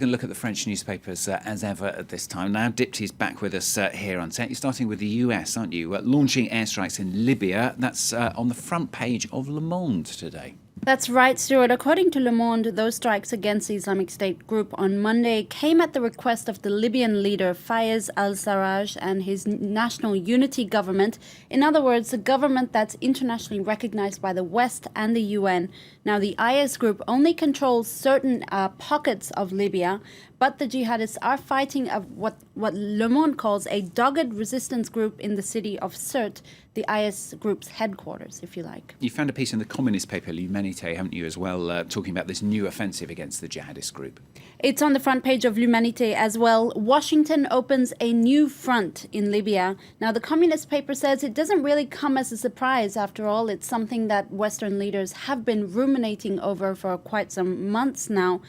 We're going to look at the French newspapers as ever at this time. Now, Dipty's back with us here on set. You're starting with the US, aren't you? Launching airstrikes in Libya. That's on the front page of Le Monde today. That's right, Stuart. According to Le Monde, those strikes against the Islamic State group on Monday came at the request of the Libyan leader Fayez al-Sarraj and his national unity government. In other words, a government that's internationally recognized by the West and the UN. Now, the IS group only controls certain pockets of Libya, but the jihadists are fighting what Le Monde calls a dogged resistance group in the city of Sirte, the IS group's headquarters, if you like. You found a piece in the communist paper L'Humanité, haven't you, as well, talking about this new offensive against the jihadist group? It's on the front page of L'Humanité as well. Washington opens a new front in Libya. Now, the communist paper says it doesn't really come as a surprise. After all, it's something that Western leaders have been ruminating over for quite some months now.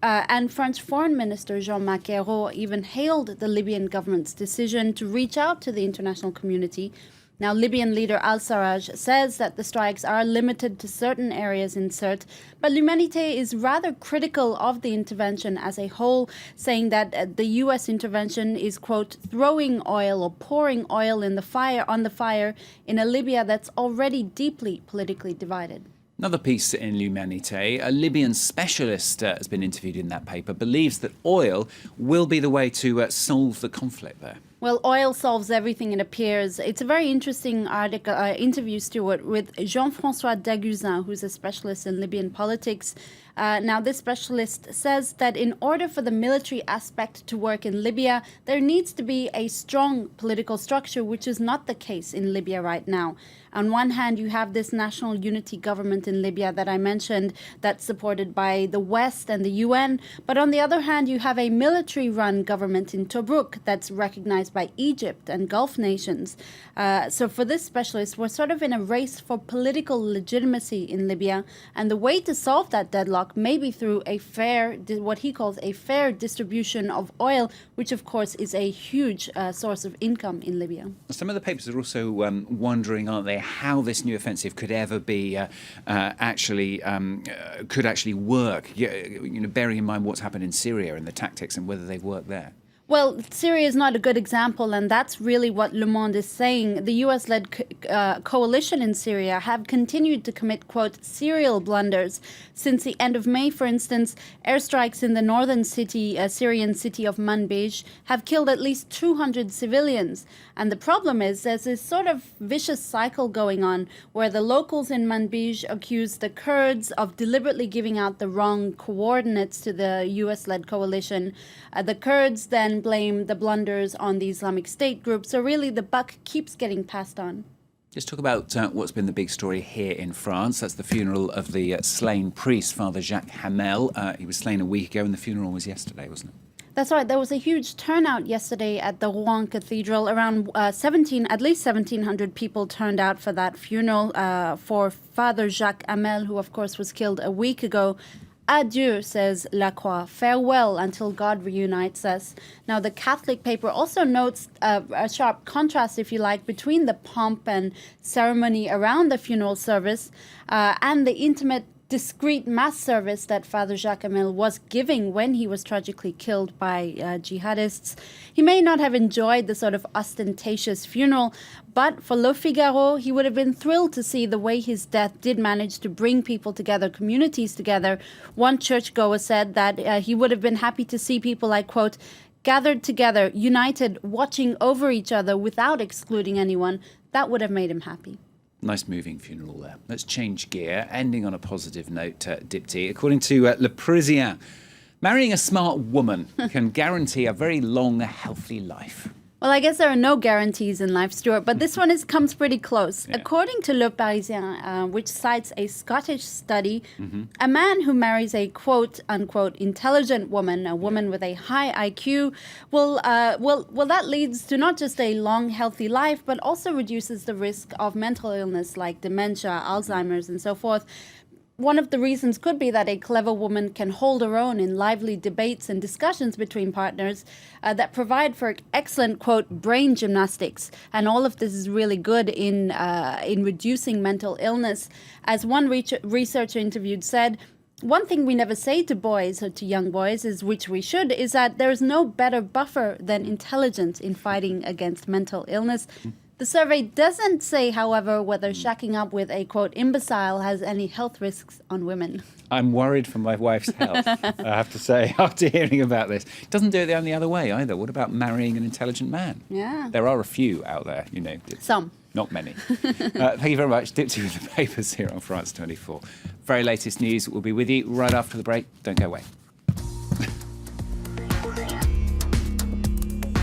And French Foreign Minister Jean-Marc Ayrault even hailed the Libyan government's decision to reach out to the international community. Now, Libyan leader al-Sarraj says that the strikes are limited to certain areas in Sirte, but L'Humanité is rather critical of the intervention as a whole, saying that the U.S. intervention is, quote, throwing oil or pouring oil on the fire in a Libya that's already deeply politically divided. Another piece in L'Humanité, a Libyan specialist has been interviewed in that paper, believes that oil will be the way to solve the conflict there. Well, oil solves everything, it appears. It's a very interesting interview, Stuart, with Jean-François Daguzin, who's a specialist in Libyan politics. Now, this specialist says that in order for the military aspect to work in Libya, there needs to be a strong political structure, which is not the case in Libya right now. On one hand, you have this national unity government in Libya that I mentioned that's supported by the West and the UN. But on the other hand, you have a military-run government in Tobruk that's recognized by Egypt and Gulf nations. So for this specialist, we're sort of in a race for political legitimacy in Libya. And the way to solve that deadlock may be through a fair, what he calls a fair distribution of oil, which of course is a huge source of income in Libya. Some of the papers are also wondering, aren't they, how this new offensive could ever be actually work. Bearing in mind what's happened in Syria and the tactics and whether they've worked there. Well, Syria is not a good example, and that's really what Le Monde is saying. The U.S.-led coalition in Syria have continued to commit, quote, serial blunders. Since the end of May, for instance, airstrikes in the northern Syrian city of Manbij have killed at least 200 civilians. And the problem is there's this sort of vicious cycle going on where the locals in Manbij accuse the Kurds of deliberately giving out the wrong coordinates to the U.S.-led coalition. The Kurds then blame the blunders on the Islamic State group. So really the buck keeps getting passed on. Let's talk about what's been the big story here in France. That's the funeral of the slain priest, Father Jacques Hamel. He was slain a week ago and the funeral was yesterday, wasn't it? That's right. There was a huge turnout yesterday at the Rouen Cathedral. Around at least 1,700 people turned out for that funeral for Father Jacques Hamel, who of course was killed a week ago. Adieu, says Lacroix. Farewell until God reunites us. Now, the Catholic paper also notes a sharp contrast, if you like, between the pomp and ceremony around the funeral service and the intimate, discreet mass service that Father Jacques Hamel was giving when he was tragically killed by jihadists. He may not have enjoyed the sort of ostentatious funeral, but for Le Figaro, he would have been thrilled to see the way his death did manage to bring people together, communities together. One churchgoer said that he would have been happy to see people, like, quote, gathered together, united, watching over each other without excluding anyone. That would have made him happy. Nice moving funeral there. Let's change gear, ending on a positive note, Dipty. According to Le Parisien, marrying a smart woman can guarantee a very long, healthy life. Well, I guess there are no guarantees in life, Stuart, but this one comes pretty close. Yeah. According to Le Parisien, which cites a Scottish study, a man who marries a quote-unquote intelligent woman, a woman with a high IQ, that leads to not just a long, healthy life, but also reduces the risk of mental illness like dementia, Alzheimer's, and so forth. One of the reasons could be that a clever woman can hold her own in lively debates and discussions between partners that provide for excellent, quote, brain gymnastics. And all of this is really good in reducing mental illness. As one researcher interviewed said, One thing we never say to boys or to young boys, is which we should, is that there is no better buffer than intelligence in fighting against mental illness. The survey doesn't say, however, whether shacking up with a, quote, imbecile has any health risks on women. I'm worried for my wife's health, I have to say, after hearing about this. It doesn't do it the other way either. What about marrying an intelligent man? Yeah. There are a few out there, you know. Some. Not many. Thank you very much. Dip to the papers here on France 24. Very latest news will be with you right after the break. Don't go away.